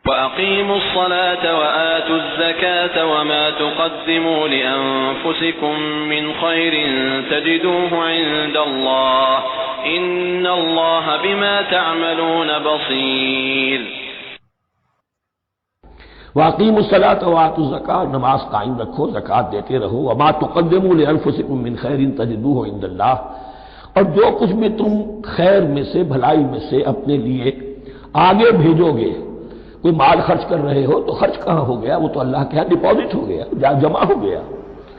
وَأَقِيمُوا الصَّلَاةَ وَآتُوا الزَّكَاةَ وَمَا تُقَدِّمُوا لِأَنفُسِكُم مِّنْ خَيْرٍ تَجِدُوهُ عِندَ اللَّهِ إِنَّ اللَّهَ بِمَا تَعْمَلُونَ بَصِيرٌ. وَأَقِيمُوا الصَّلَاةَ وَآتُوا الزَّكَاةَ، نماز قائم رکھو، زکوٰۃ دیتے رہو. وَمَا تُقَدِّمُوا لِأَنفُسِكُم مِّنْ خَيْرٍ تَجِدُوهُ عِندَ اللَّهِ، اور جو کچھ بھی تم خیر میں سے، بھلائی میں سے اپنے لیے آگے بھیجو گے، کوئی مال خرچ کر رہے ہو تو خرچ کہاں ہو گیا؟ وہ تو اللہ کے ہاں ڈپازٹ ہو گیا، جمع ہو گیا.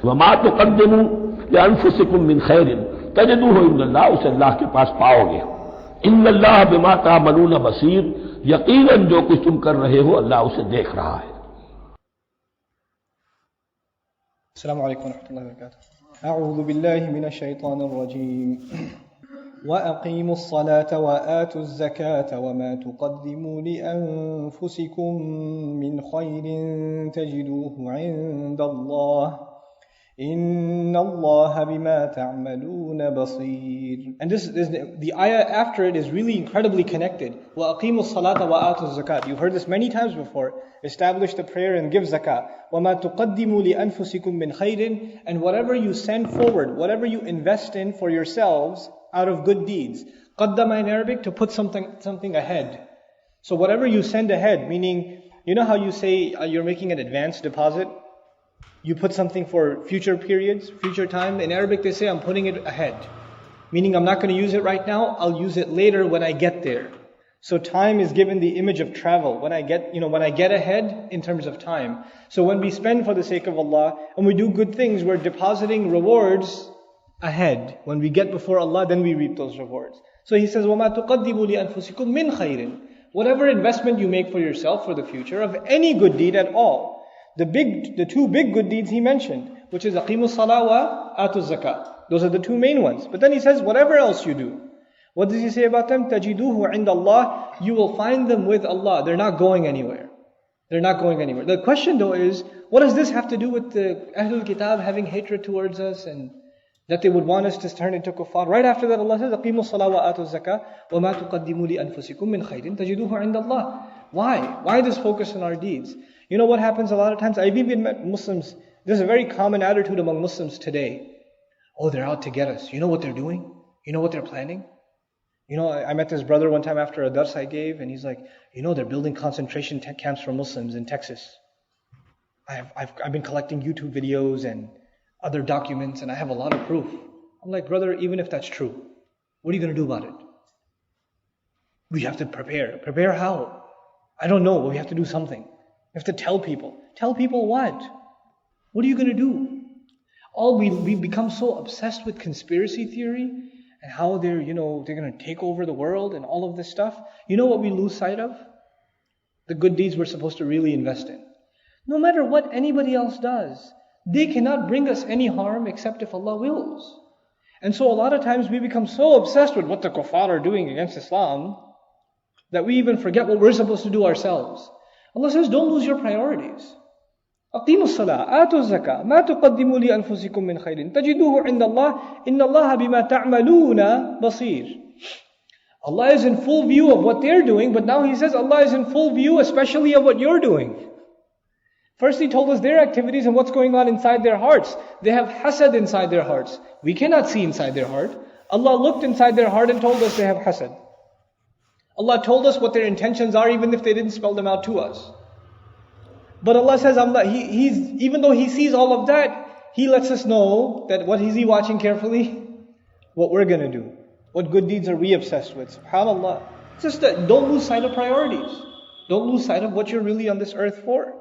وَمَا تُقَدِّمُوا لِأَنفُسِكُم مِّنْ خَيْرٍ تَجِدُوهُ عِندَ اللَّهِ، اسے اللہ کے پاس پاؤ گے. إِنَّ اللَّهَ بِمَا تَعْمَلُونَ بَصِيرٌ، یقیناً جو کچھ تم کر رہے ہو اللہ اسے دیکھ رہا ہے. السلام علیکم ورحمۃ اللہ وبرکاتہ. اعوذ باللہ من الشیطان الرجیم. وَأَقِيمُوا الصَّلَاةَ وَآتُوا الزَّكَاةَ وَمَا تُقَدِّمُوا لِأَنفُسِكُم مِّنْ خَيْرٍ تَجِدُوهُ عِندَ اللَّهِ إِنَّ اللَّهَ بِمَا تَعْمَلُونَ بَصِيرٌ. And the ayah after it is really incredibly connected. وَأَقِيمُوا الصَّلَاةَ وَآتُوا الزَّكَاةَ. You've heard this many times before. Establish the prayer and give zakah. وَمَا تُقَدِّمُوا لِأَنفُسِكُم مِّنْ خَيْرٍ. And whatever you send forward, whatever you invest in for yourselves out of good deeds. قَدَّمَ in Arabic, to put something ahead. So whatever you send ahead, meaning, you know how you say you're making an advance deposit? You put something for future periods, future time. In Arabic they say, I'm putting it ahead. Meaning I'm not going to use it right now, I'll use it later when I get there. So time is given the image of travel. When I get ahead in terms of time. So when we spend for the sake of Allah and we do good things, we're depositing rewards ahead. When we get before Allah, then we reap those rewards. So he says, وَمَا تُقَدِّمُوا لِأَنفُسِكُم مِّنْ خَيْرٍ. Whatever investment you make for yourself for the future of any good deed at all. The two big good deeds he mentioned, which is أَقِيمُوا الصَّلَاةَ وَآتُوا الزَّكَاةَ. Those are the two main ones. But then he says, whatever else you do. What does he say about them? تَجِدُوهُ عِندَ اللَّهِ. You will find them with Allah. They're not going anywhere. They're not going anywhere. The question though is, what does this have to do with the Ahlul Kitab having hatred towards us and that they would want us to turn into kuffar? Right after that Allah says, أَقِيمُوا الصَّلَاةَ وَآتُوا الزَّكَاةَ وَمَا تُقَدِّمُوا لِأَنفُسِكُم مِّنْ خَيْرٍ تَجِدُوهُ عِندَ اللَّهِ. Why? Why this focus on our deeds? You know what happens a lot of times? I've even met Muslims. There's a very common attitude among Muslims today. Oh, they're out to get us. You know what they're doing? You know what they're planning? You know, I met this brother one time after a dars I gave, and he's like, you know, they're building concentration camps for Muslims in Texas. I've been collecting YouTube videos and other documents, and I have a lot of proof. I'm like, brother, even if that's true, what are you going to do about it? We have to prepare. Prepare how? I don't know, but we have to do something. You have to tell people. Tell people what? What are you going to do? We become so obsessed with conspiracy theory and how they're going to take over the world and all of this stuff. You know what we lose sight of? The good deeds we're supposed to really invest in. No matter what anybody else does, they cannot bring us any harm except if Allah wills. And so a lot of times we become so obsessed with what the kuffar are doing against Islam that we even forget what we're supposed to do ourselves. Allah says, don't lose your priorities. أَقِيمُوا الصَّلَاةَ آتُوا الزَّكَاةَ مَا تُقَدِّمُوا لِأَنفُسِكُم مِّنْ خَيْرٍ تَجِدُوهُ عِندَ اللَّهِ إِنَّ اللَّهَ بِمَا تَعْمَلُونَ بَصِيرٌ. Allah is in full view of what they're doing, but now He says Allah is in full view especially of what you're doing. First He told us their activities and what's going on inside their hearts. They have hasad inside their hearts. We cannot see inside their heart. Allah looked inside their heart and told us they have hasad. Allah told us what their intentions are even if they didn't spell them out to us. But Allah says, even though He sees all of that, He lets us know that what is He watching carefully? What we're going to do. What good deeds are we obsessed with? SubhanAllah. It's just that don't lose sight of priorities. Don't lose sight of what you're really on this earth for.